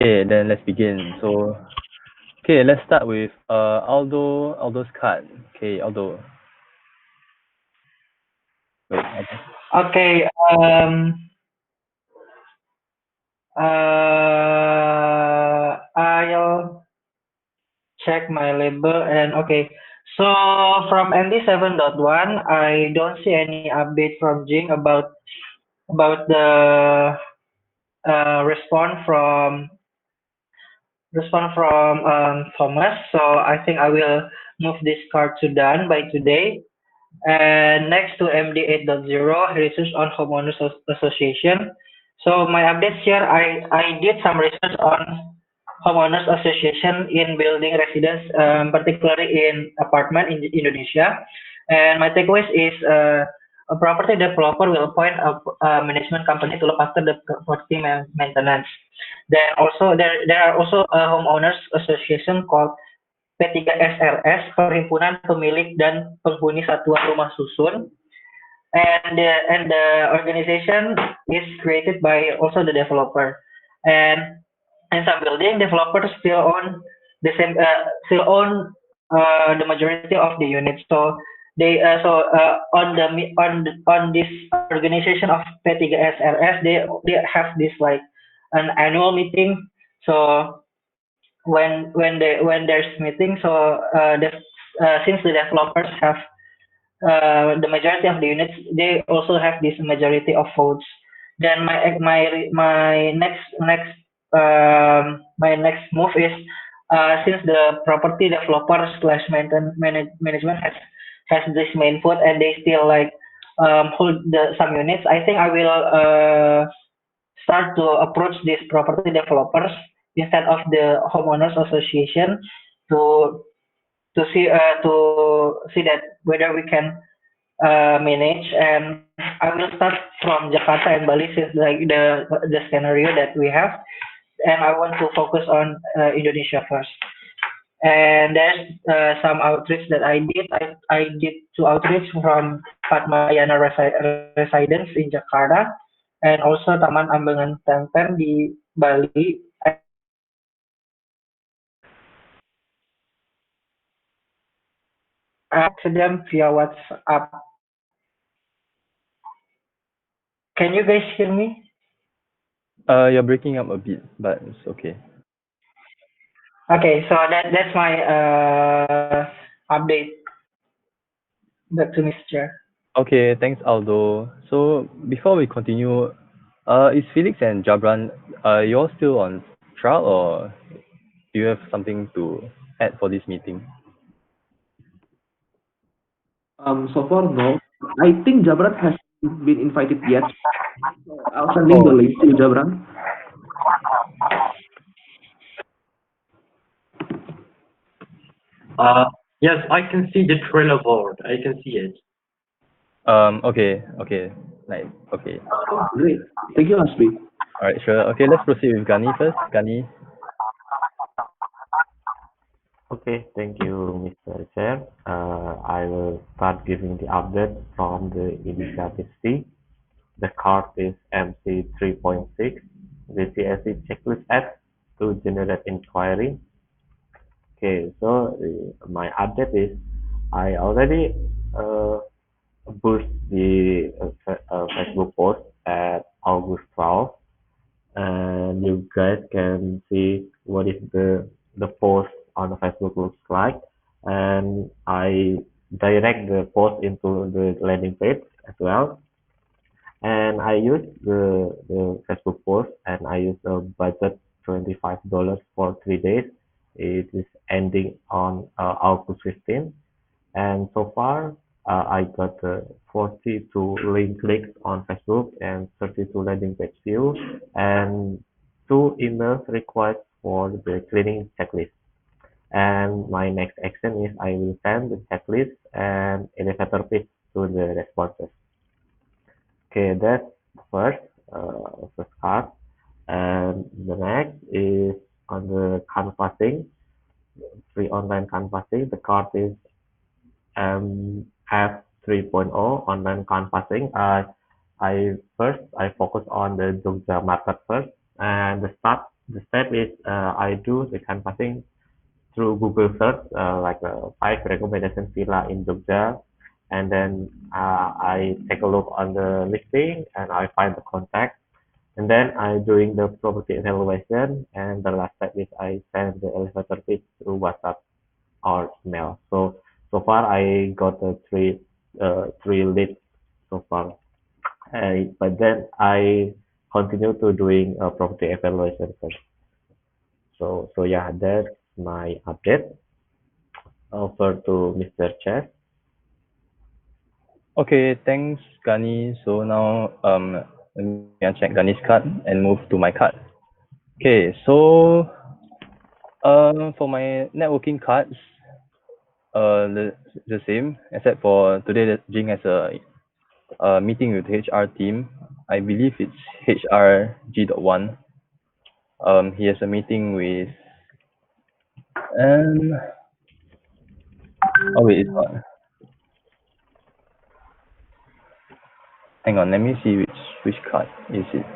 Okay, then let's begin. So, okay, let's start with Aldo's card. Okay, Aldo. Wait, Aldo. Okay, I'll check my label and okay. So from MD7.1, I don't see any update from Jing about the response from Thomas. So I think I will move this card to done by today. And next to MD8.0, research on homeowners association. So my updates here, I did some research on homeowners association in building residence, particularly in apartment in Indonesia. And my takeaways is a property developer will appoint a management company to look after the property maintenance. Then also there are also a homeowners association called P3SRS, Perhimpunan Pemilik dan Penghuni Satuan Rumah Susun, and the organization is created by also the developer. And in some building, developers still own the majority of the units. So on this organization of P3SRS, they have this like an annual meeting. So when there's meeting, so since the developers have the majority of the units, they also have this majority of votes. Then my next move is since the property developer slash management has this main vote and they still like hold some units. I think I will start to approach these property developers instead of the homeowners association to to see that whether we can manage. And I will start from Jakarta and Bali since like the scenario that we have, and I want to focus on Indonesia first. And there's some outreach that I did two outreach from Padmayana Residence in Jakarta and also Taman Ambengan Tempen di Bali. I to them via WhatsApp. Can you guys hear me? You're breaking up a bit, but it's okay. Okay, so that's my update back to Mr. Okay, thanks, Aldo. So before we continue, is Felix and Jabran, you all still on trial, or do you have something to add for this meeting? So far, no. I think Jabrat has been invited yet. So I'll sending the Oh, link to Jabran. Uh, yes, I can see the trailer board. I can see it. okay, nice, okay. Oh, great. Thank you, Aspi. All right, sure. Okay, let's proceed with Gani first. Gani. Okay, thank you, Mr. Chair. I will start giving the update from the initiative C. The card is MC 3.6, the CSC checklist X to generate inquiry. Okay, so my update is I already boost the Facebook post at August 12th, and you guys can see what is the post on the Facebook looks like, and I direct the post into the landing page as well, and I use the Facebook post, and I use a budget $25 for 3 days. It is ending on August 15th, and so far I got 42 link clicks on Facebook and 32 landing page view and 2 emails requests for the cleaning checklist. And my next action is I will send the checklist and elevator pitch to the responses. Okay, that's first, first part. And the next is on the canvassing, free online canvassing. The card is F 3.0 online canvassing. I focus on the Jogja market first, and the start the step is I do the canvassing through Google search, like five recommendation villa in Jogja, and then I take a look on the listing and I find the contact, and then I doing the property evaluation, and the last step is I send the elevator pitch through WhatsApp or email. So far I got three leads so far. But then I continue to doing a property evaluation first. So yeah, that's my update. Over to Mr. Chef. Okay, thanks, Gani. So now let me uncheck Gani's card and move to my card. Okay, so for my networking cards, the same, except for today that Jing has a meeting with HR team. I believe it's HR G.1. He has a meeting with um oh wait, it's not. Hang on, let me see which card is it.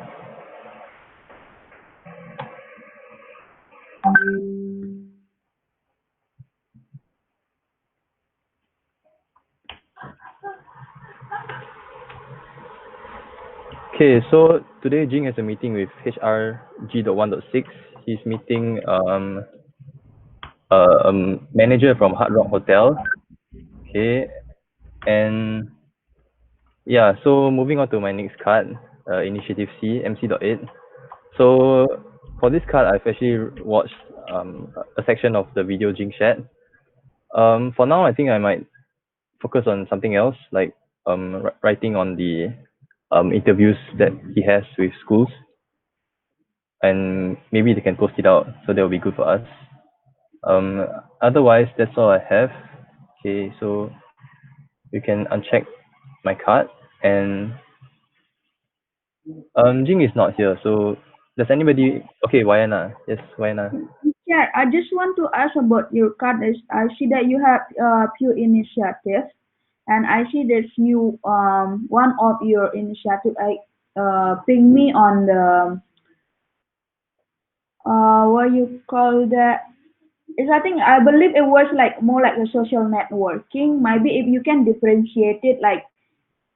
Okay, so today Jing has a meeting with HR G.1.6. He's meeting manager from Hard Rock Hotel. Okay, and yeah, so moving on to my next card, Initiative C, MC.8. So for this card, I've actually watched a section of the video Jing shared. For now, I think I might focus on something else, like writing on the interviews that he has with schools, and maybe they can post it out, so that will be good for us. Otherwise, that's all I have. Okay, so you can uncheck my card, and Jing is not here, so does anybody? Okay, Wayana. Yes, Wayana. Yeah, I just want to ask about your card. Is I see that you have few initiatives, and I see there's new one of your initiative. I ping me on the what you call that. Is I think I believe it was like more like a social networking. Maybe if you can differentiate it, like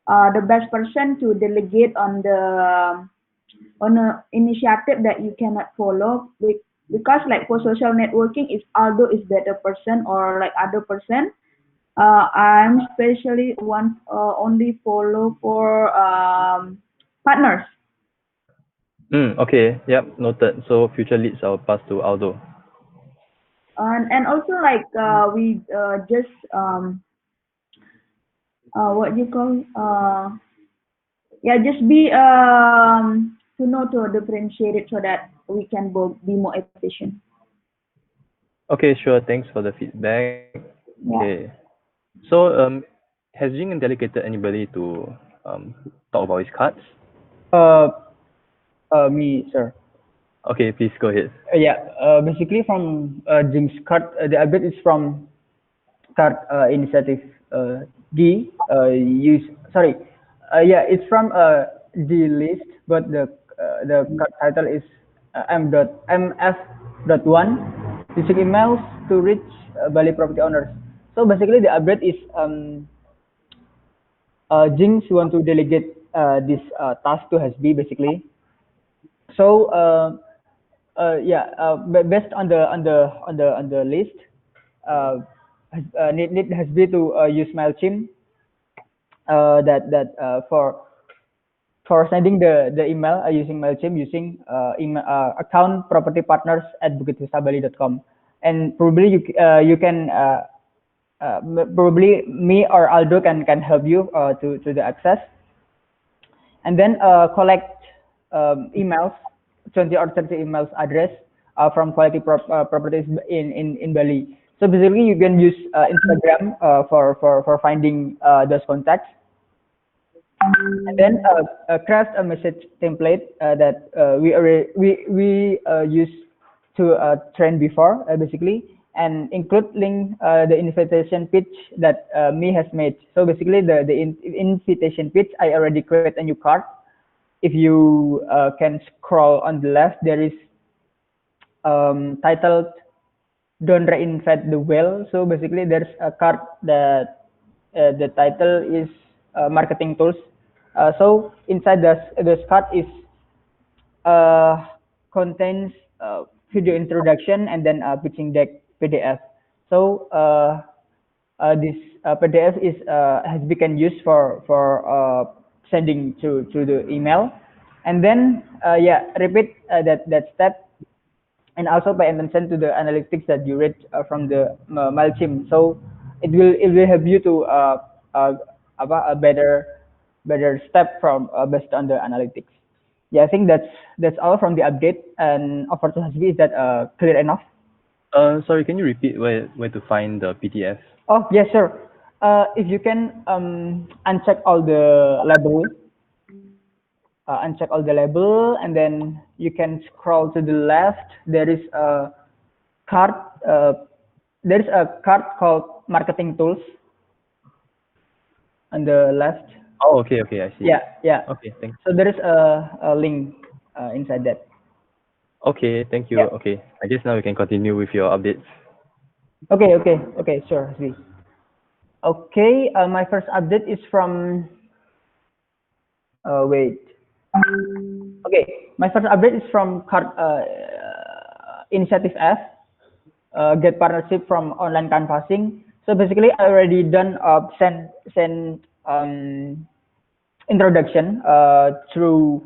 the best person to delegate on a initiative that you cannot follow because like for social networking if Aldo is better person or like other person I'm especially one only follow for partners. Okay, yep, noted. So future leads I'll pass to Aldo. And also like we just what you call yeah just be to know to differentiate it so that we can both be more efficient. Okay, sure. Thanks for the feedback. Yeah. Okay. So has Jing delegated anybody to talk about his cards? Uh, Me, sir. Okay, please go ahead. Yeah, basically from Jing's card, the update is from card initiative D. Use sorry, yeah, it's from D list, but the card title is M.MF.1. Using emails to reach Bali property owners. So basically, the update is Jing want to delegate this task to Hasbi basically. So yeah, based on the list, need has been to use Mailchimp. That for sending the email using Mailchimp using email account propertypartners@bukitvistabali.com, and probably you can probably me or Aldo can help you to the access, and then collect emails, 20 or 30 emails address from quality properties in Bali. So basically you can use Instagram for finding those contacts, and then craft a message template that we used to train before basically, and include link the invitation pitch that me has made. So basically the invitation pitch I already create a new card. If you can scroll on the left, there is titled "Don't Reinvent the Wheel." So basically, there's a card that the title is marketing tools. So inside this card is uh, contains video introduction and then pitching deck PDF. So this PDF is has become used for sending to the email, and then yeah, repeat that step, and also pay attention to the analytics that you read from the Mailchimp. So it will help you to uh, a better step from based on the analytics. Yeah, I think that's all from the update. And over to Hasbi, is that clear enough? Sorry, can you repeat where to find the PDF? Oh yes, sure. If you can uncheck all the label, uncheck all the label, and then you can scroll to the left. There is a card. Uh, there is a card called marketing tools on the left. Oh, okay, okay, I see. Yeah, yeah. Okay, thanks. So there is a link inside that. Okay, thank you. Yeah. Okay, I guess now we can continue with your updates. Okay, okay, okay. Sure, Hasbi. Okay, my first update is from. Wait. Okay, my first update is from card Initiative F. Get partnership from online canvassing. So basically, I already done send introduction through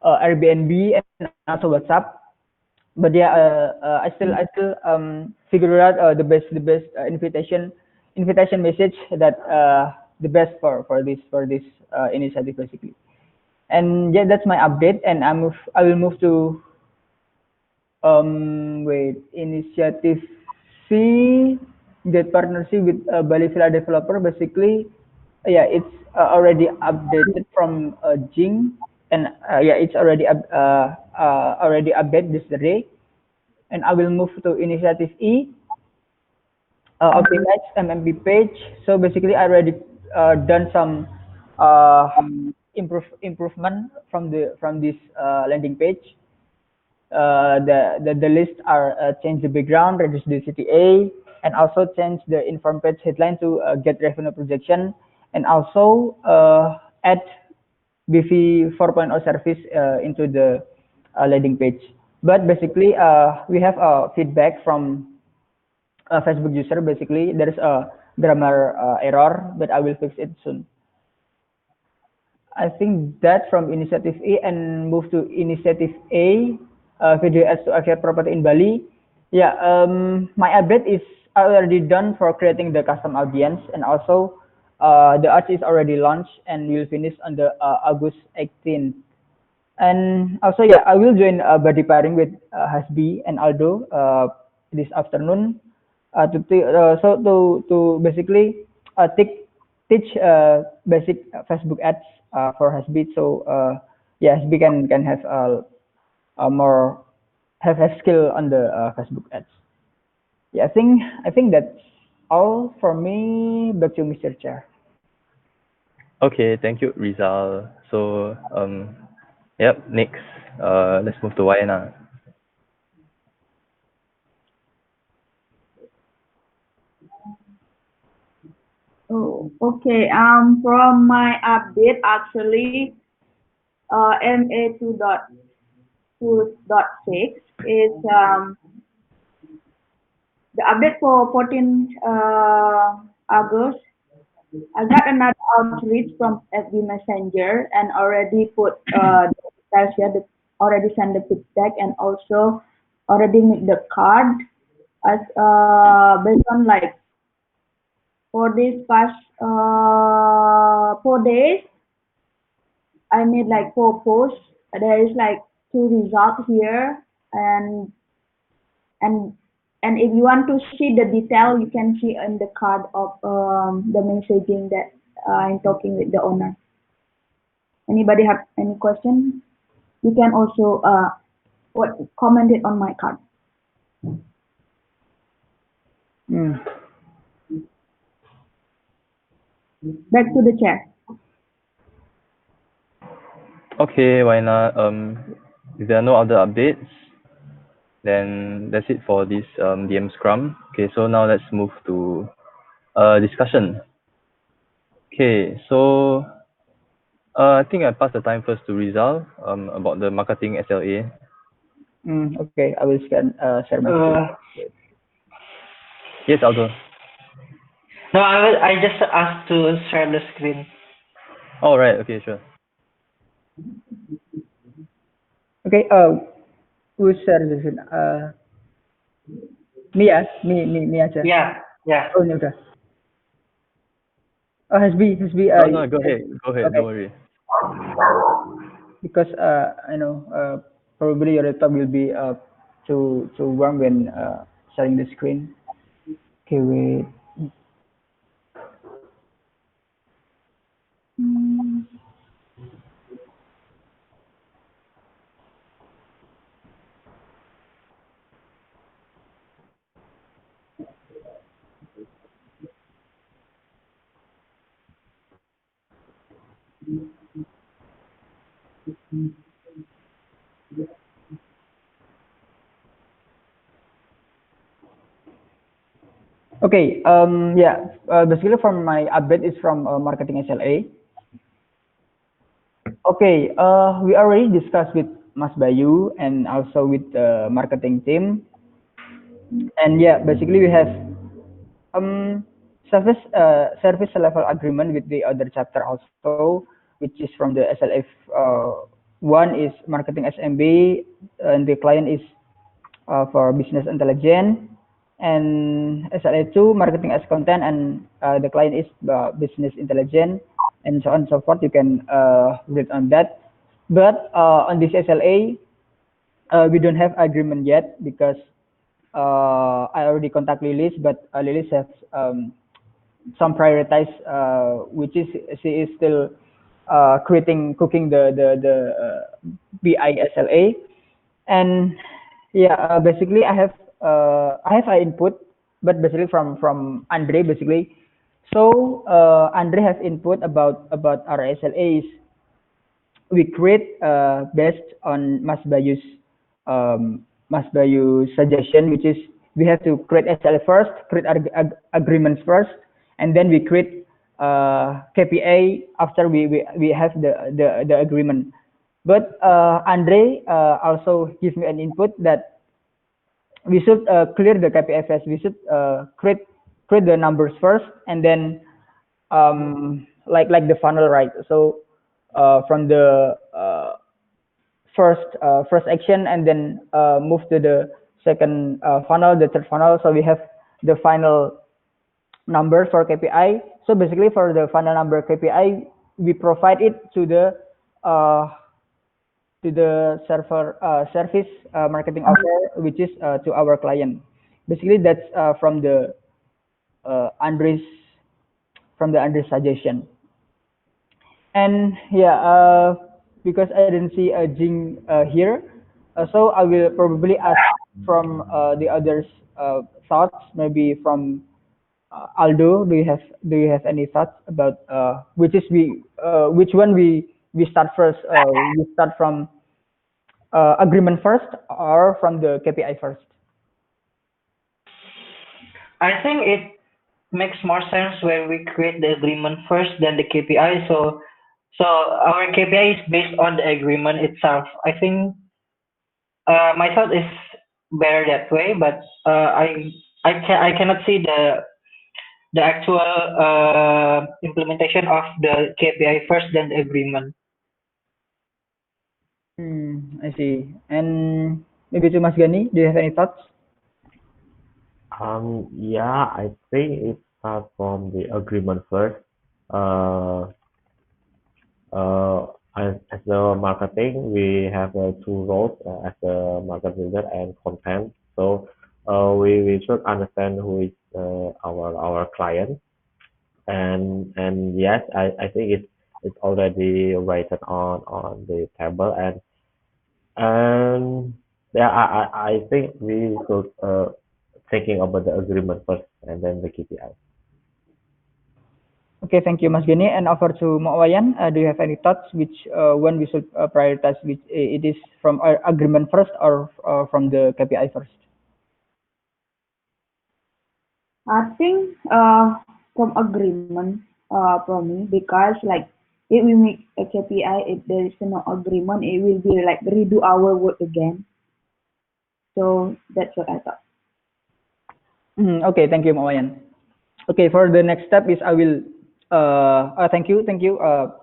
Airbnb and also WhatsApp. But yeah, I still figure out the best invitation message that the best for this initiative basically. And yeah, that's my update. And I will move to wait, initiative C, that partnership with Bali Villa developer. Basically, yeah, it's already updated from Jing, and yeah, it's already updated this day. And I will move to initiative E, optimize MMP page. So basically, I already done some uh, improvement from this landing page. The list are change the background, reduce the CTA, and also change the inform page headline to get revenue projection, and also add BV 4.0 service into the landing page. But basically, we have feedback from Facebook user. Basically, there is a grammar error, but I will fix it soon. I think that from initiative E and move to initiative A, video ads to acquire property in Bali. Yeah, my update is already done for creating the custom audience, and also the art is already launched and will finish on the August 18th. And also, yeah, I will join body pairing with Hasbi and Aldo this afternoon to basically teach basic Facebook ads for Hasbi. So yeah, Hasbi can have a more have skill on the Facebook ads. Yeah, I think that's all for me. Back to Mr. Chair. Okay, thank you, Rizal. So, yep, next, let's move to Wayana. Oh, okay. From my update, actually, MA 2.2.6 is the update for 14th August. I got another outreach from FB Messenger and already put the details here. Already sent the feedback and also already make the card as based on like for this past 4 days. I made like 4 posts. There is like two results here, and and and if you want to see the detail, you can see in the card of the messaging that I'm talking with the owner. Anybody have any question? You can also comment it on my card. Mm. Back to the chair. Okay, Wayana, if there are no other updates, Then that's it for this DM Scrum. Okay, so now let's move to discussion. Okay, so I think I pass the time first to Rizal about the marketing SLA. Okay, I will share my screen. Uh, Yes, Aldo. no, I just asked to share the screen. All right. Okay, sure. Okay, who share the screen? Mia, me aja. Yeah, yeah. Oh, ini udah. Oh, Hasbi, No, no, go ahead. Go ahead. okay, Don't worry. because I know probably your laptop will be too warm when sharing the screen. Okay, wait. Okay, yeah, basically from my update is from marketing SLA. Okay, we already discussed with Mas Bayu and also with the marketing team, and yeah, basically we have um service level agreement with the other chapter also, which is from the SLF. One is marketing SMB, and the client is for business intelligence, and SLA2 marketing as content, and the client is business intelligence, and so on and so forth. You can read on that. But on this SLA, we don't have agreement yet because I already contact Lilis, but Lilis has some prioritize, which is she is still cooking the BISLA, and yeah, basically I have an input, but basically from Andre basically. So Andre has input about our SLAs. We create based on Mas Bayu's suggestion, which is we have to create SLA first, create agreements first, and then we create KPA after we have the agreement. But Andre also gives me an input that we should clear the KPI first. We should create the numbers first, and then like the funnel, right? So from the first action, and then move to the second funnel, the third funnel. So we have the final number for KPI. So basically, for the final number KPI, we provide it uh, to the server service marketing offer, which is to our client. Basically, that's Andres from the Andres suggestion. And yeah, because I didn't see a Jing here, so I will probably ask from the others' thoughts. Maybe from Aldo, do you have any thoughts about which one we start first? We start from agreement first or from the KPI first? I think it makes more sense when we create the agreement first than the KPI. So our KPI is based on the agreement itself. I think my thought is better that way, but I cannot see the actual implementation of the KPI first than the agreement. I see. And maybe to Mas Gani, do you have any thoughts? Yeah, I think it starts from the agreement first. Uh, as the marketing, we have two roles as a market builder and content. So we should understand who is our client, and yes, I think it's already written on the table, and yeah, I think we should thinking about the agreement first and then the KPI. Okay, thank you, Mas Geni. And over to Mak Wayan. Do you have any thoughts which when we should prioritize which it is from our agreement first or from the KPI first? I think from agreement from me because like if we make a KPI, if there is no agreement, it will be like redo our work again. So that's what I thought. Okay, thank you, Mak Wayan. Okay, for the next step is I will thank you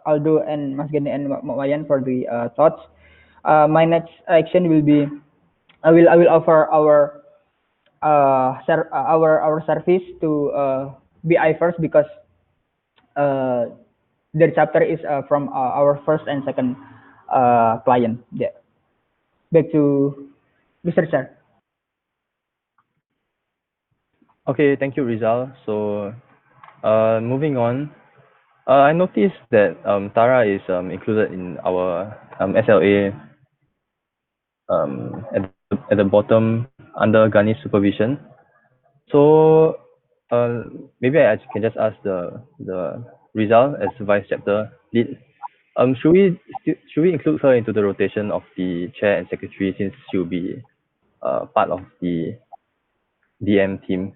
Aldo and Mas Gani and Mak Wayan for the thoughts. My next action will be I will offer our service to BI first because uh, their chapter is from our first and second client. Yeah. Back to Mr. Chair. Okay, thank you, Rizal. So, moving on, I noticed that Tara is included in our SLA at the bottom under Ghani's supervision. So, uh, maybe I can just ask the Rizal as vice chapter lead. Should we include her into the rotation of the chair and secretary since she'll be part of the DM team?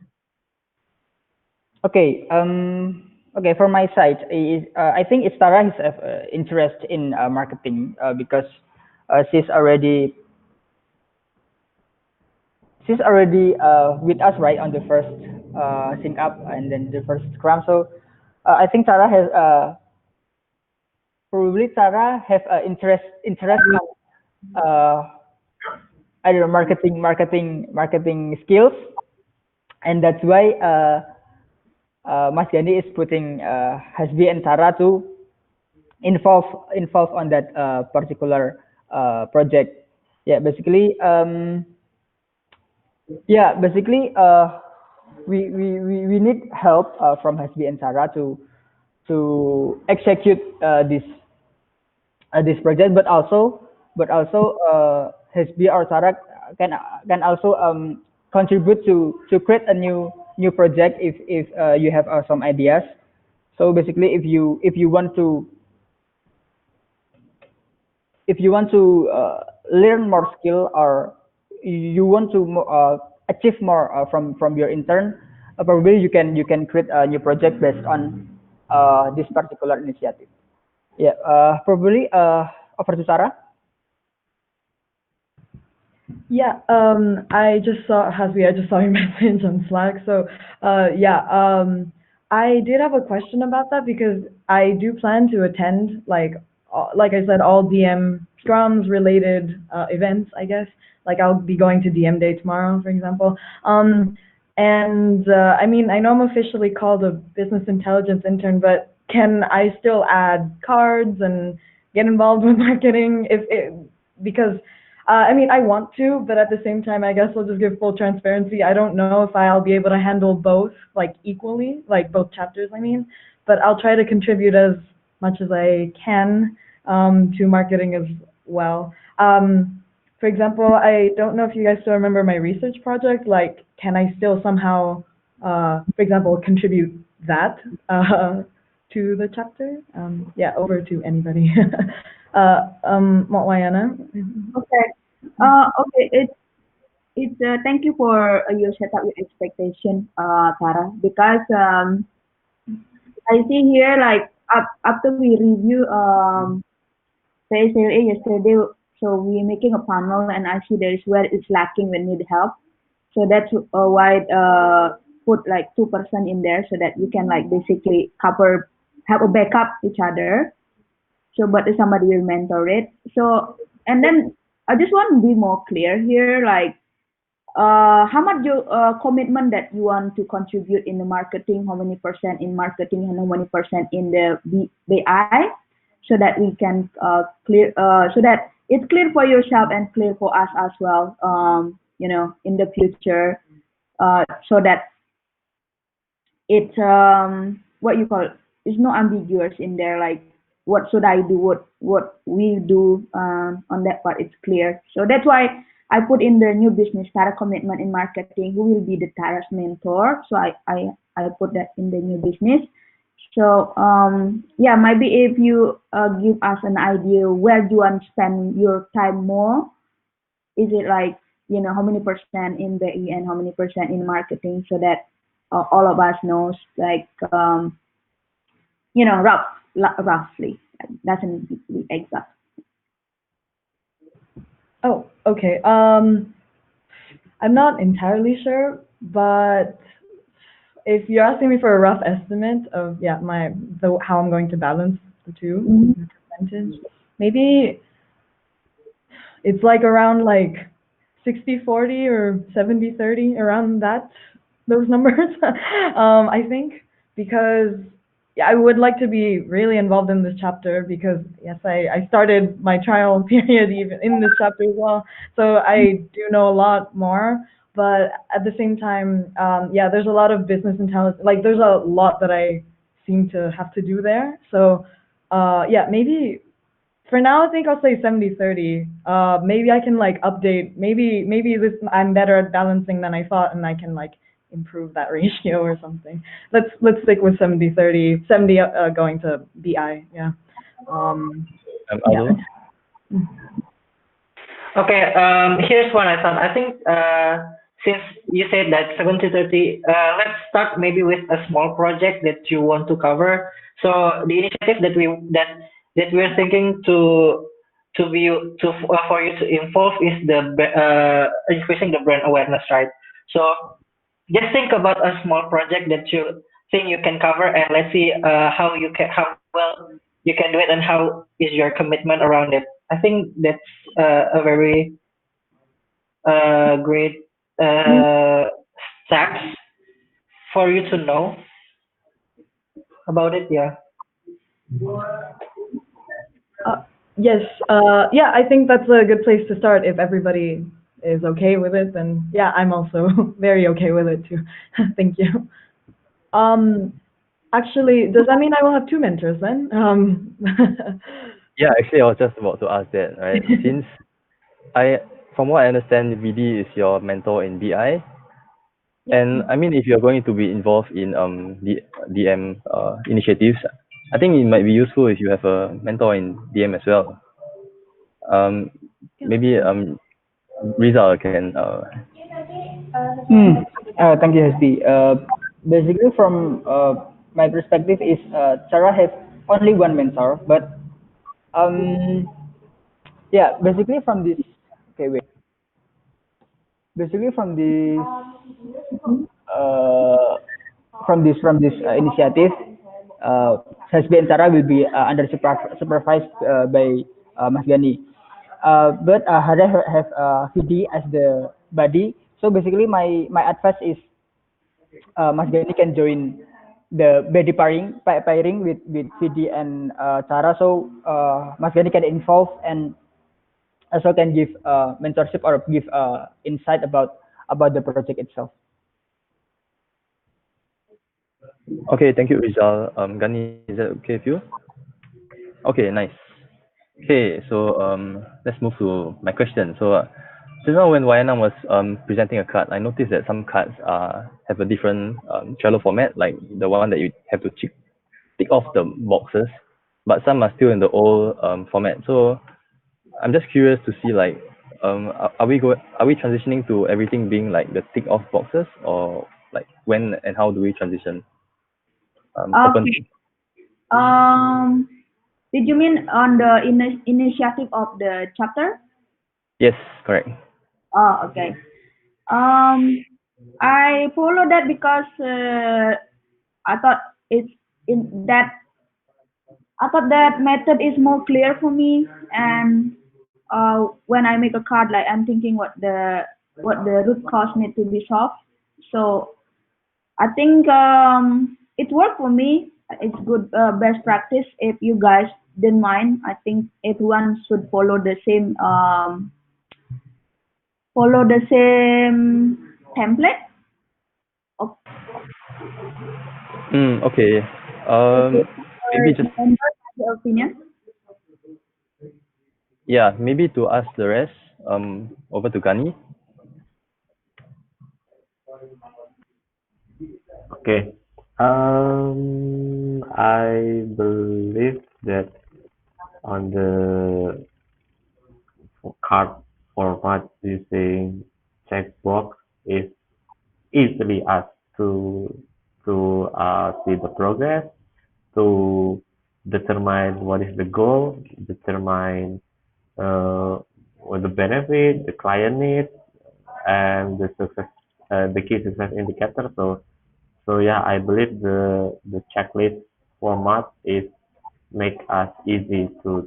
Okay. Okay. For my side, I think Istara has interest in marketing because she's already with us right on the first sync up and then the first scrum. So I think Tara has probably Tara have interest on I don't know marketing skills, and that's why Mas Gandhi is putting Hasbi and Tara to involve on that particular project. Yeah, basically, we need help from Hasbi and Tara to execute this project, but also Hasbi or Tara can also contribute to create a new project if you have some ideas. So basically, if you want to learn more skill or you want to achieve more from your intern, probably you can create a new project based on this particular initiative. Yeah, probably over to Sarah. Yeah, I just saw Hasbi, I just saw your message on Slack. So, yeah, I did have a question about that because I do plan to attend, like I said, all DM Scrums related events, I guess. Like I'll be going to DM Day tomorrow, for example. And I mean, I know I'm officially called a business intelligence intern, but can I still add cards and get involved with marketing if it, because I mean, I want to, but at the same time, I guess I'll just give full transparency. I don't know if I'll be able to handle both like equally, like both chapters, I mean, but I'll try to contribute as much as I can to marketing as well. For example, I don't know if you guys still remember my research project. Like, can I still somehow, for example, contribute that to the chapter? Yeah, over to anybody. Wayana. Okay. Okay. It's thank you for your setup your expectation, Tara, because I see here like after we review the SLA yesterday, so we're making a panel and I see there is where it's lacking we need help. So that's why put like 2% in there so that you can like basically cover have a backup each other. So but if somebody will mentor it. So and then I just want to be more clear here, like how much you commitment that you want to contribute in the marketing, how many percent in marketing and how many percent in the BI, so that we can clear, so that it's clear for yourself and clear for us as well, in the future, so that it's what you call it, it's no ambiguous in there, like what should I do, what we do on that part, it's clear. So that's why I put in the new business Tara commitment in marketing, who will be the Tara's mentor. So I put that in the new business So yeah, maybe if you give us an idea where you want to spend your time more, is it like how many percent in BI and how many percent in marketing, so that all of us knows like roughly. Like, doesn't be exact. Oh, okay. I'm not entirely sure, but if you're asking me for a rough estimate of how I'm going to balance the two, Mhm. the percentage, maybe it's like around like 60/40 or 70/30, around those numbers. I think, because yeah, I would like to be really involved in this chapter, because yes, I started my trial period even in this chapter as well, so I do know a lot more. But at the same time, yeah, there's a lot of business intelligence. Like, there's a lot that I seem to have to do there. So, yeah, maybe for now, I think I'll say 70/30. Maybe I can like update. Maybe this I'm better at balancing than I thought, and I can like improve that ratio or something. Let's stick with 70/30. 70 going to BI. Yeah. Yeah. Aldo? Okay, here's one I found. I think since you said that 70/30, let's start maybe with a small project that you want to cover. So the initiative that we're thinking to be to for you to involve is increasing the brand awareness, right? So just think about a small project that you think you can cover, and let's see how well you can do it, and how is your commitment around it. I think that's a very great uh, steps for you to know about it. Yeah. Uh, yes. Yeah, I think that's a good place to start. If everybody is okay with it, then yeah, I'm also very okay with it too. Thank you. Um, Actually, does that mean I will have two mentors then? Yeah, actually, I was just about to ask that, right? Since I, from what I understand, VD is your mentor in BI, and I mean, if you're going to be involved in DM initiatives, I think it might be useful if you have a mentor in DM as well. Maybe Rizal can Hmm. Thank you, Hesti. Basically, from my perspective, is Sarah has only one mentor, but um, yeah, basically from this. Okay, wait. Basically uh, from this initiative, Hasbi and Sarah will be under supervised by Mas Gani. But Hara have VD as the body. So basically, my advice is Mas Gani can join the body pairing with VD and Sarah. So Mas Gani can involve and also can give mentorship or give insight about the project itself. Okay, thank you, Rizal. Gani, is that okay with you? Okay, nice. Okay, so let's move to my question. So just now when Wayana was presenting a card, I noticed that some cards have a different Trello format, like the one that you have to tick off the boxes, but some are still in the old format. So I'm just curious to see like are we transitioning to everything being like the tick off boxes, or like when and how do we transition? Open. Okay. Um, did you mean on the initiative of the chapter? Yes, correct. Oh, okay. Um, I follow that because I thought it's in that I thought that method is more clear for me. And when I make a card, like I'm thinking what the root cause need to be solved. So I think it worked for me. It's good best practice. If you guys didn't mind, I think everyone should follow the same template. O- Okay. Okay, Maybe just members have their opinion. yeah, maybe to ask the rest. Over to Gani. Okay. I believe that on the card format using checkbox is easily asked to see the progress, to determine what is the goal, determine what the benefit, the client needs, and the success, the key success indicator. So yeah, I believe the checklist format is make us easy to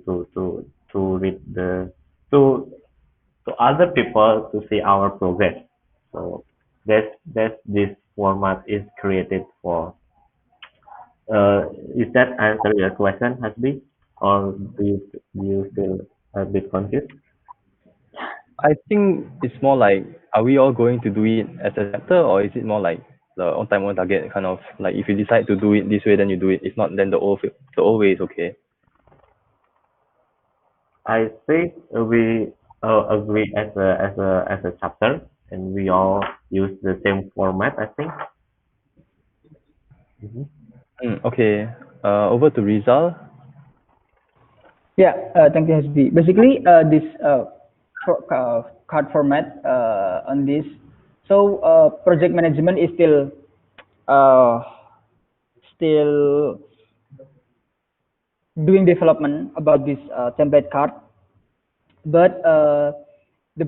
read the to to other people to see our progress. So that's this format is created for. Is that answer your question, Hasbi? Or do you feel a bit confused? I think it's more like, are we all going to do it as a chapter, or is it more like the on time on target kind of like, if you decide to do it this way, then you do it. If not, then the old way is okay. I think we agree as a chapter, and we all use the same format. I think. Mhm. Okay. Over to Rizal. Yeah, thank you, Hasbi. Basically, this card format on this. So, project management is uh, still doing development about this template card, but the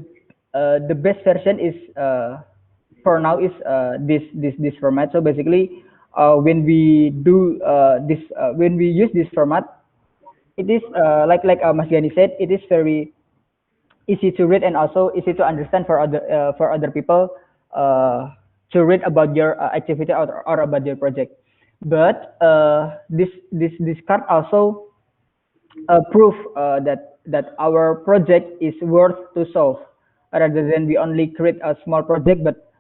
the best version is for now is this format. So basically, when we use this format, it is like Mas Gani said, it is very easy to read and also easy to understand for other people to read about your activity or about your project. But this card also prove that our project is worth to solve, rather than we only create a small project but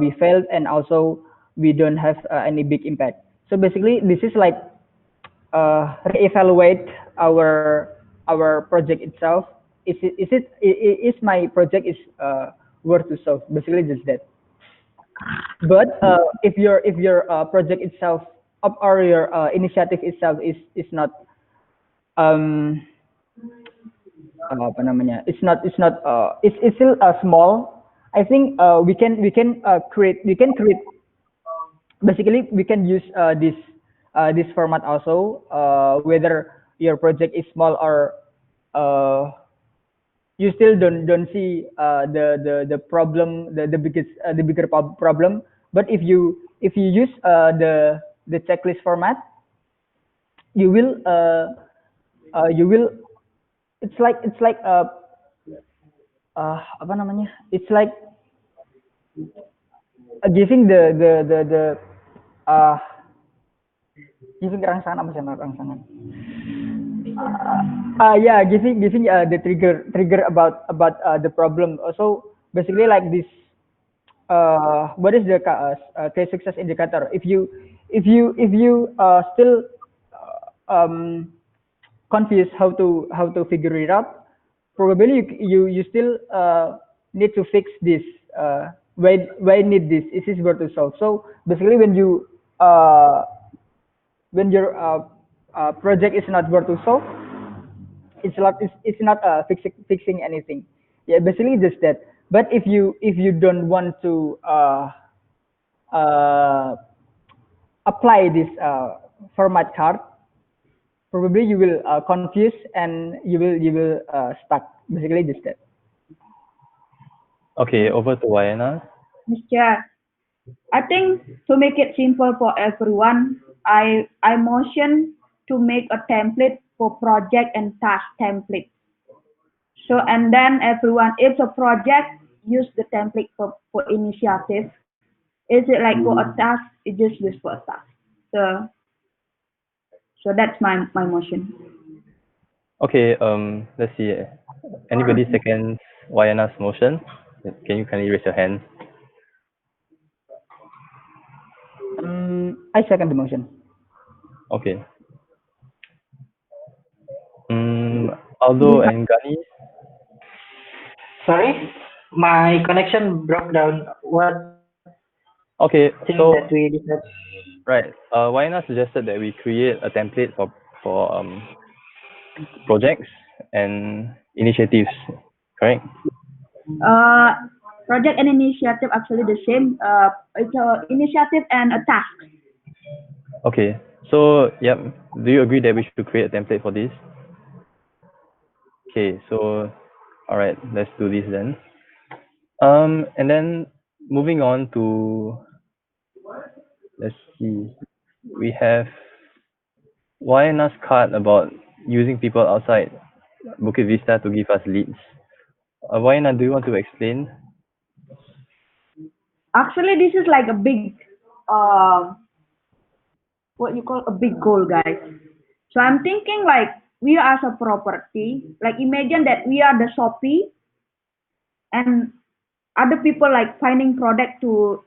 we failed and also we don't have any big impact. So basically, this is like reevaluate our project itself. Is my project is worth to solve? Basically, just that. But if your project itself or your initiative itself is not um apa namanya, it's still small. I think we can create, basically we can use this format also, whether your project is small or uh, you still don't see the problem, the biggest the bigger problem. But if you use the checklist format, you will you will it's like apa namanya, it's like giving the uh, giving rangsangan, apa sih rangsangan, yeah, giving the trigger about the problem. So basically like this, what is the case success indicator? If you still um confused how to figure it out, probably you still need to fix this. Why need this? Is this where to solve? So basically, when your project is not where to solve, it's not fixing anything. Yeah, basically just that. But if you don't want to uh, apply this format card, probably you will confuse and you will stuck. Basically just that. Okay, over to Wayana. Mr. I think to make it simple for everyone, I motion to make a template for project and task template. So and then everyone, if a project use the template for initiative, is it like for a task? It just use for a task. So so that's my motion. Okay, let's see. Anybody seconds Wayana's motion? Can you kindly raise your hand? I second the motion. Okay. Aldo and Gani. Sorry, my connection broke down. What Okay, thing so that we decided? Right. Wayna suggested that we create a template for projects and initiatives. Correct. Uh, project and initiative actually the same. It's a initiative and a task. Okay. So yep. Do you agree that we should create a template for this? Okay. So all right. Let's do this then. And then moving on to, let's see. We have Wayna's card about using people outside Bukit Vista to give us leads. Wayna, do you want to explain? Actually, this is like a big, uh, what you call a big goal, guys. So I'm thinking like we are as a property, like imagine that we are the Shopee and other people like finding product to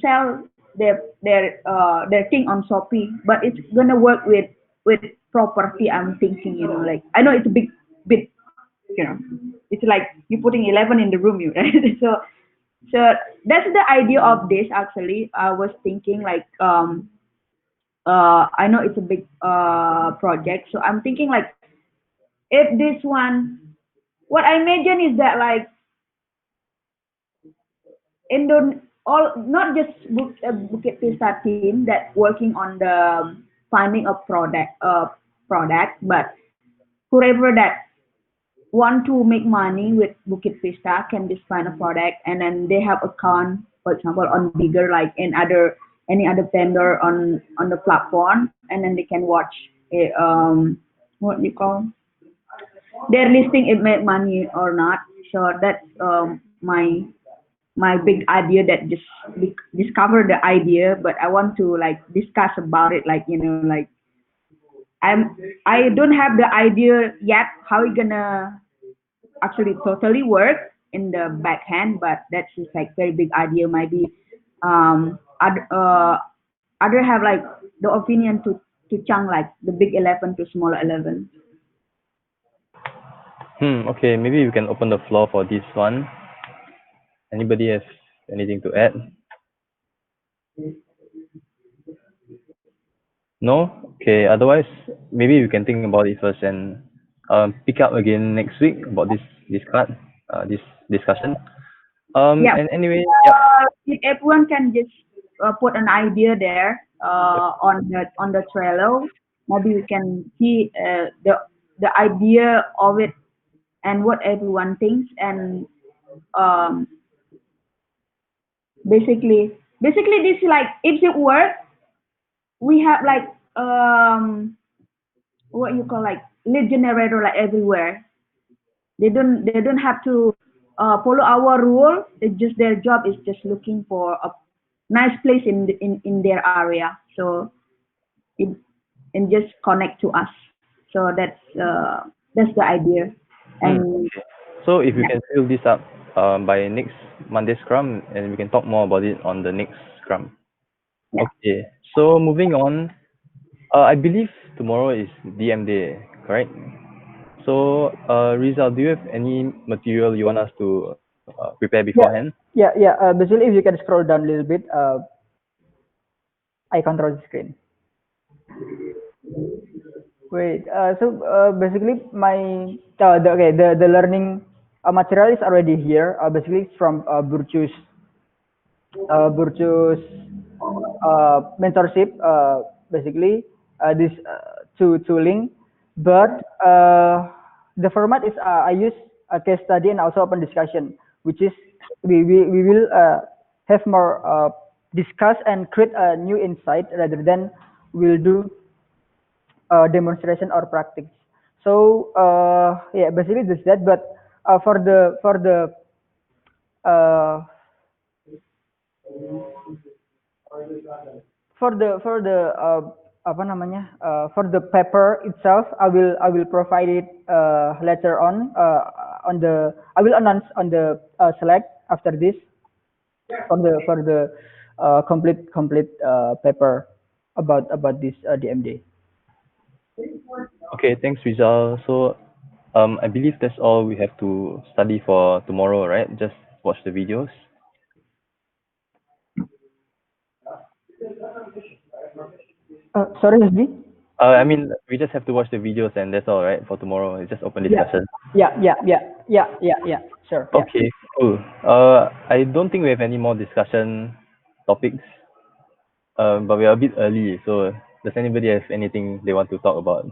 sell their thing on Shopee, but it's gonna work with property. I'm thinking, like I know it's a big bit, it's like you putting 11 in the room, you right? So that's the idea of this. Actually, I was thinking like I know it's a big project, so I'm thinking like if this one, what I imagine is that like all not just Bukit Vista team that working on the finding a product, but whoever that want to make money with Bukit Vista can just find a product and then they have account, for example, on bigger like any other vendor on the platform, and then they can watch it, what you call their listing it make money or not. So that's my big idea that just discover the idea, but I want to like discuss about it, like like I don't have the idea yet how it gonna actually totally work in the backhand, but that's just like very big idea. Maybe other have like the opinion to chunk like the big 11 to smaller 11. Okay, maybe we can open the floor for this one. Anybody have anything to add? No? Okay, otherwise maybe we can think about it first and pick up again next week about this card, this discussion. Yeah. And anyway, yep. If everyone can just put an idea there on the Trello, maybe we can see the idea of it and what everyone thinks, and um, basically this like if it work, we have like what you call like lead generator like everywhere. They don't have to follow our rule. It's just their job is just looking for a nice place in their area. So it and just connect to us. So that's the idea. And Okay. So if we yeah, can fill this up by next Monday Scrum, and we can talk more about it on the next Scrum. yeah. Okay. So moving on, I believe tomorrow is DM day, correct? So, Rizal, do you have any material you want us to prepare Yeah, beforehand? yeah. Basically, if you can scroll down a little bit, I control the screen. Wait, basically the learning material is already here. Basically, it's from Burcu's mentorship. Basically, this two link, but the format is I use a case study and also open discussion, which is we will have more discuss and create a new insight rather than we'll do demonstration or practice. So yeah, basically this that. But uh, for the apa namanya for the paper itself, I will provide it later on the I will announce on the Slack after this for the complete paper about this DMD. Okay, thanks, Rizal. So, I believe that's all we have to study for tomorrow, right? Just watch the videos. Sorry, Hasbi? I mean, we just have to watch the videos and that's all, right? For tomorrow, it's just open Yeah. discussion. Yeah. Sure. Yeah. Okay, cool. I don't think we have any more discussion topics. But we are a bit early, so does anybody have anything they want to talk about?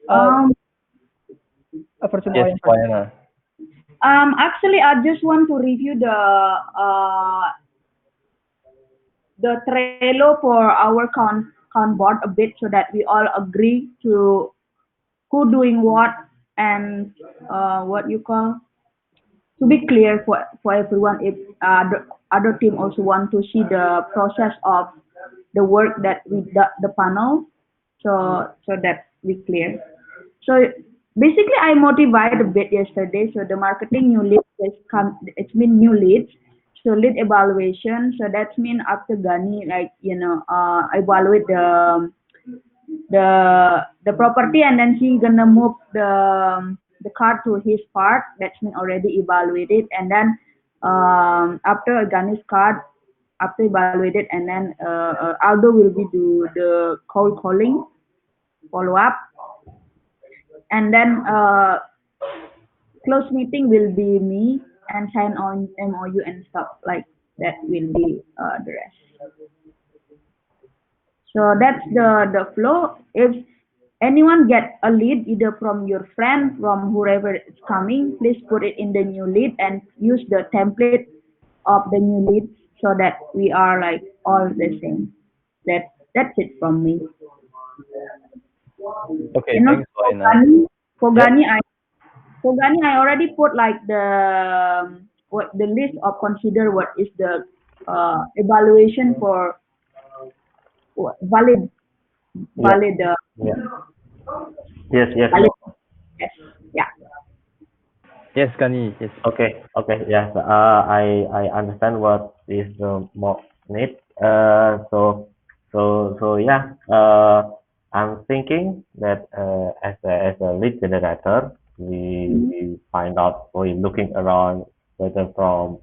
Uh, Um, for Yes, tomorrow in particular. Wayana. actually, I just want to review the Trello for our count board a bit so that we all agree to who doing what and what you call to be clear for everyone if the other team also want to see the process of the work that we the panel so that we clear. So basically I motivated a bit yesterday. So the marketing new lead is come it's mean new leads. So lead evaluation. So that's mean after Gani like evaluate the property and then he gonna move the card to his part that's been already evaluated and then after Gani's card after evaluated and then Aldo will be do the cold calling follow up and then close meeting will be me and sign on MOU and stuff like that will be the rest. So that's the flow. If anyone get a lead either from your friend, from whoever is coming, please put it in the new lead and use the template of the new lead so that we are like all the same. That's it from me. Okay, And also thanks, Wayana. For Yep. Gani, I already put like what the list of consider what is the evaluation for valid Yeah. valid Yeah. Yes. Yes. valid yes yeah. Yes. Yes, Kani. Yes. Okay. Yes. I understand what is the more need. So yeah. I'm thinking that as a lead generator, we find out we looking around whether from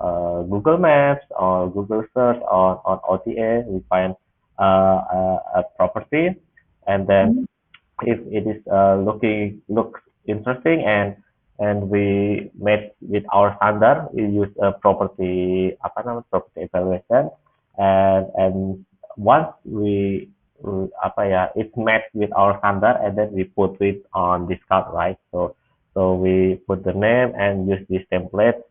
Google Maps or Google Search or on OTA we find a property, and then Mhm. if it is looks interesting and we met with our standard, we use a property apa namanya property evaluation, and once we apa ya it met with our standard, and then we put it on this card, right? So we put the name and use this template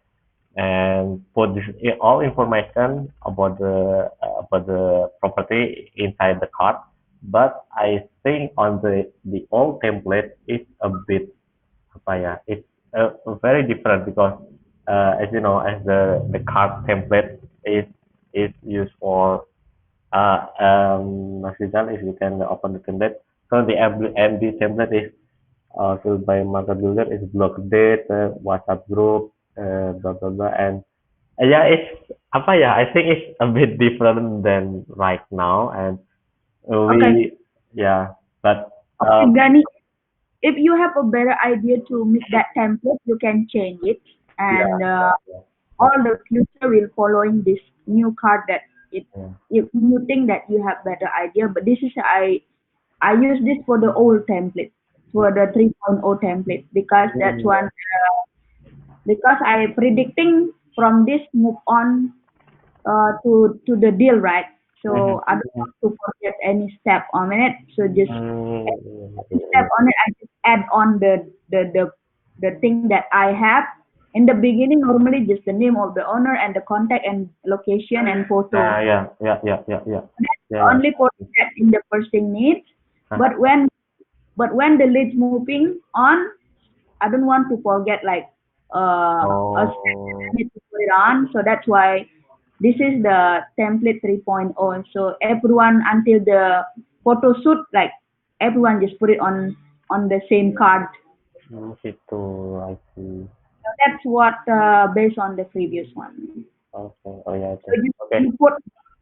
and put this all information about the property inside the card. But I think on the old template it's a bit apa ya it's very different because as you know, as the card template is used for Mas Rizal, if you can open the template. So the MD template is filled by market builder is block date, WhatsApp group, blah blah blah, and yeah, it's apa ya? I think it's a bit different than right now, and Okay. we yeah, but Okay, Gani, if you have a better idea to make that template, you can change it, yeah, and yeah, all the future will following this new card that it. yeah. If you think that you have better idea, but this is I use this for the old template for the 3.0 template because that's Mm, one because I predicting from this move on to the deal, right? mhm, So I don't mhm. want to forget any step on it. So just Mm, every step on it, I just add on the thing that I have. In the beginning, normally just the name of the owner and the contact and location and photo. yeah, That's yeah. only for that in the first thing needs. Huh. But when the leads moving on, I don't want to forget like a step that I Oh, need to put it on. So that's why this is the template 3.0. So everyone until the photo shoot, like everyone just put it on the same card. gitu. I see. So that's what based on the previous one. Okay. Oh yeah, So okay. Okay. you put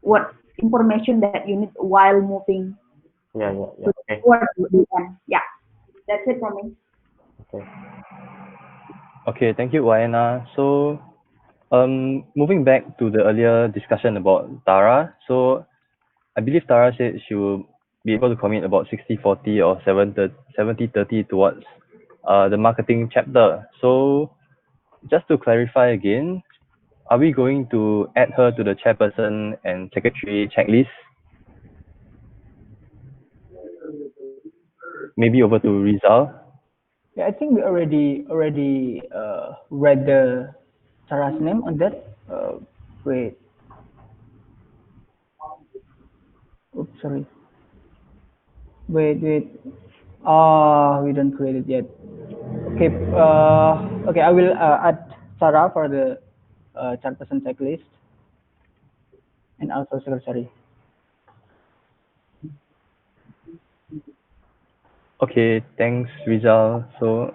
what information that you need while moving Yeah. to Okay. towards the end. Yeah, that's it for me. Okay. Okay, thank you, Wayana. So, moving back to the earlier discussion about Tara. So, I believe Tara said she will be able to commit about 60-40 or 70-30 towards the marketing chapter. So just to clarify again, are we going to add her to the chairperson and secretary checklist? Maybe over to Rizal. Yeah, I think we already read the Sarah's name on that. Wait. Oops, sorry. Wait. We don't create it yet. Okay. Okay. I will add Sarah for the chairperson checklist and also secretary. Okay, thanks Rizal. So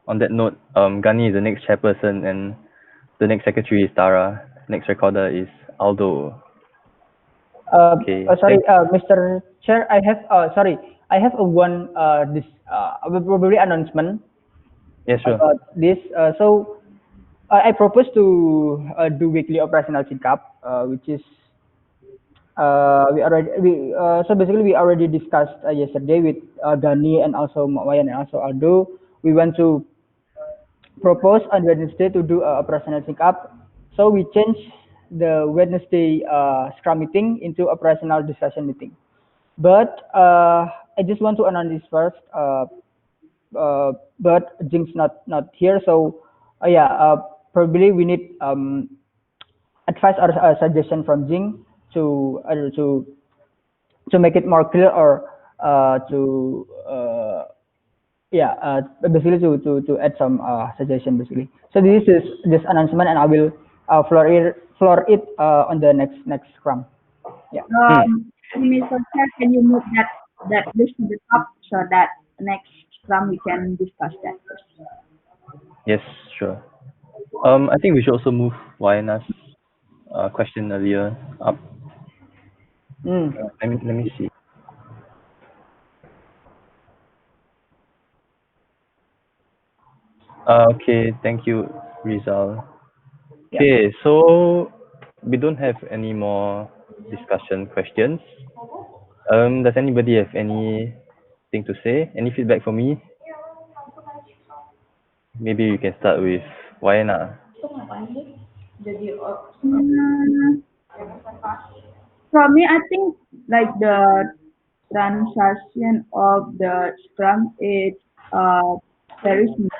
on that note, Gani is the next chairperson and the next secretary is Tara. Next recorder is Aldo. Okay, Sorry, thanks. Mr. Chair, I have a one this probably announcement Yeah, sure. about this. So I propose to do weekly operational checkup, which is so basically we already discussed yesterday with Gani and also Wayan and also Aldo. We want to propose on Wednesday to do a operational checkup. So we change the Wednesday Scrum meeting into operational discussion meeting. But I just want to announce this first. But Jing's not here, so yeah, probably we need advice or suggestion from Jing to make it more clear or to yeah, basically to add some suggestion basically. So this is this announcement, and I will floor it on the next Scrum. Yeah. Mr. Chair, can you move that list to the top so that next Scrum we can discuss that first? Yes, sure. I think we should also move Wayana's question earlier up. Let me see. Okay, thank you, Rizal. Okay, so we don't have any more discussion questions. Does anybody have anything to say? Any feedback for me? Maybe you can start with Wayana. For me, I think like the transaction of the Scrum is very smooth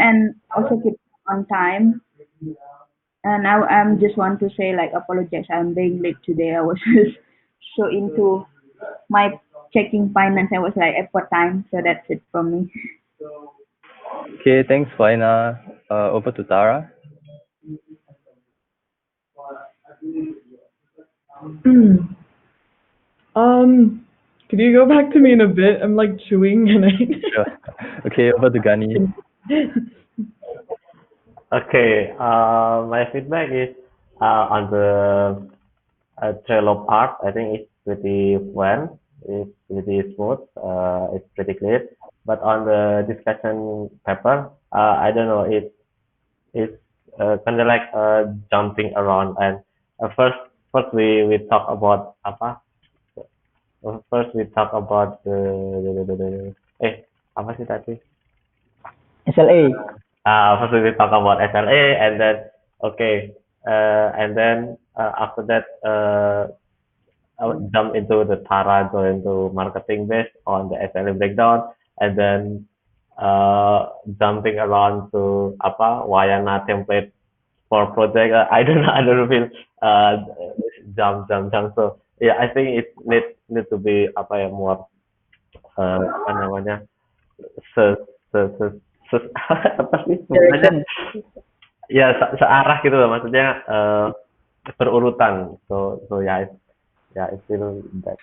and also keep on time. And I'm just want to say like apologize. I'm being late today. I was just so into my checking finance. I was like effort time. So that's it from me. Okay, thanks, Wayana. Over to Tara. Could you go back to me in a bit? I'm like chewing and Sure. Okay, over to Gani. Okay, my feedback is on the Trello part. I think it's pretty well. It's pretty smooth. It's pretty clear. But on the discussion paper, I don't know. It's kind of like jumping around. And first we talk about apa? First we talk about apa sih tadi? SLA. First we talk about SLA, and then okay, and then after that I would jump into the Tara, go into marketing based on the SLA breakdown, and then jumping around to apa Wayana template for project. I don't feel jump. So yeah, I think it need to be apa ya more apa namanya se se se, se apa sih sebenarnya ya searah gitu loh, maksudnya berurutan. So yeah, it's still that.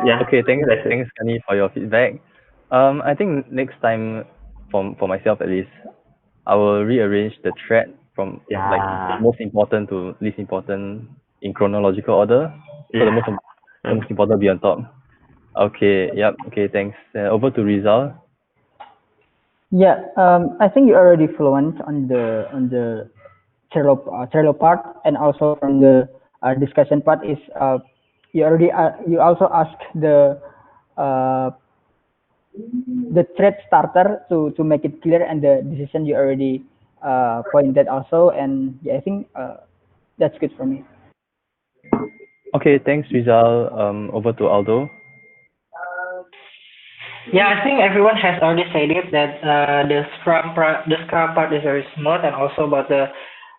Yeah. Okay, thanks Gani for your feedback. I think next time for myself at least, I will rearrange the thread from like most important to least important in chronological order. So the most important will be on top. Okay, yep. Okay, thanks. Over to Rizal. Yeah, I think you're already fluent on the Trello part, and also from the discussion part is you also ask uh, the thread starter to make it clear, and the decision you already pointed also. And yeah, I think that's good for me. Okay, thanks Rizal. Over to Aldo. Yeah, I think everyone has already said it that the Scrum part is very smooth, and also about the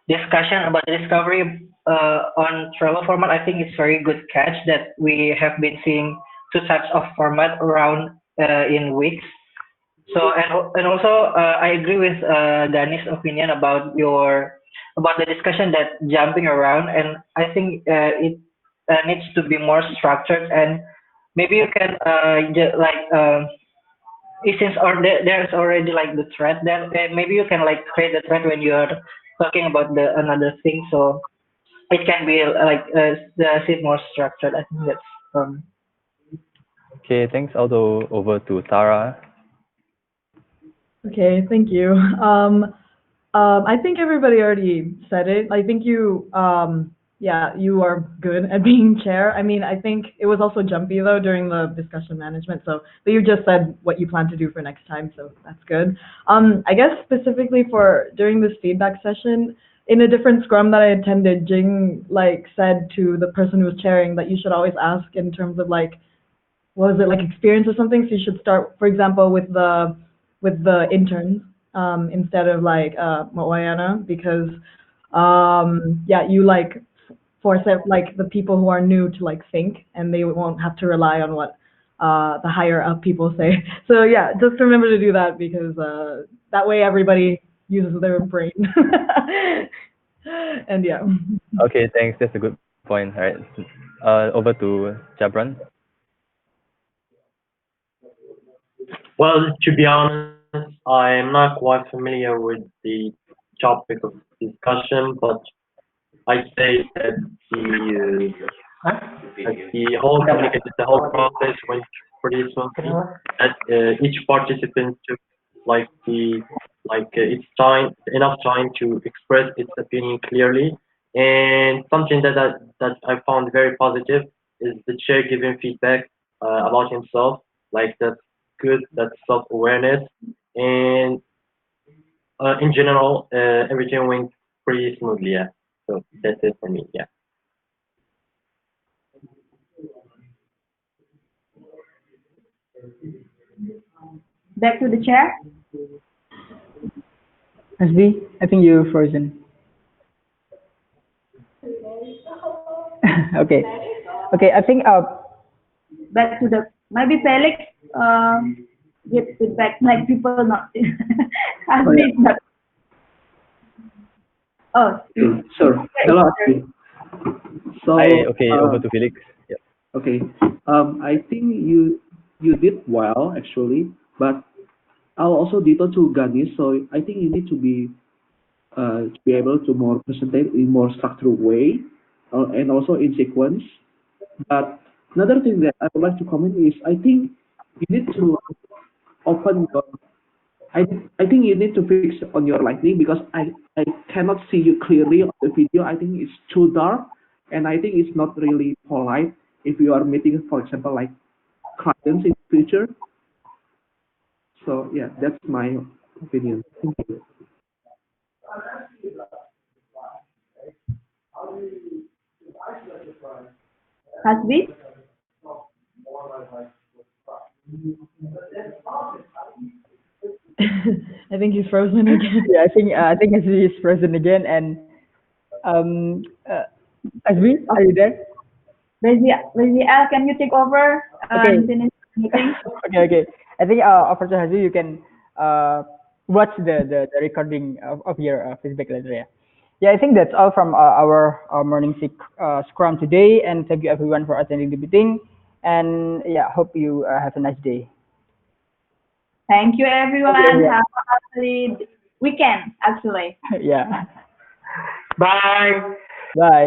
discussion about the discovery on Trello format. I think it's very good catch that we have been seeing two types of format around in weeks. So and also I agree with Dani's opinion about the discussion that jumping around, and I think it needs to be more structured, and maybe you can since there's already like the thread there, maybe you can like create the thread when you are talking about the another thing, so it can be seem more structured. I think that's Okay, thanks Aldo. Over to Tara. Okay, thank you. I think everybody already said it. I think yeah, you are good at being chair. I mean, I think it was also jumpy though during the discussion management. So, but you just said what you plan to do for next time, so that's good. I guess specifically for during this feedback session, in a different scrum that I attended, Jing like said to the person who was chairing that you should always ask in terms of like was it like experience or something? So you should start, for example, with the interns instead of like Mawayana, because yeah, you like force it, like the people who are new to like think, and they won't have to rely on what the higher up people say. So yeah, just remember to do that, because that way everybody uses their brain. And yeah. Okay, thanks. That's a good point. All right. Over to Jabran. Well, to be honest, I'm not quite familiar with the topic of discussion, but I'd say that the whole communication, the whole process went pretty smoothly. That each participant took like its time, enough time to express its opinion clearly. And something that I found very positive is the chair giving feedback about himself. Like that's good. That's self-awareness. And in general, everything went pretty smoothly. Yeah. So that's it for me. Yeah. Back to the chair. SB, I think you're frozen. Okay, okay. I think Back to the maybe Felix. Give feedback like people not. Oh yeah. Not. Oh, Okay, sure. Hello, Asri. So, Hi. Okay. uh, Over to Felix. Yeah. okay. I think you did well actually, but I'll also detail to Ganesh. So I think you need to be able to more present it in more structured way, and also in sequence. But another thing that I would like to comment is I think you need to open your I I think you need to fix on your lighting because I cannot see you clearly on the video. I think it's too dark, and I think it's not really polite if you are meeting, for example, like clients in the future. So yeah, that's my opinion. Thank you. Hasbi. I think he's frozen again. yeah, I think SB is frozen again. And um, uh, SB, are you there? Lazy Al, can you take over Okay. and finish the meeting? Okay, okay. I think after Hazu, you can uh, watch the recording of your feedback later. Yeah. Yeah, I think that's all from our morning scrum today. And thank you everyone for attending the meeting. And yeah, hope you have a nice day. Thank you, Thank you, everyone. everyone. Have a lovely weekend, actually. Yeah. bye. Bye.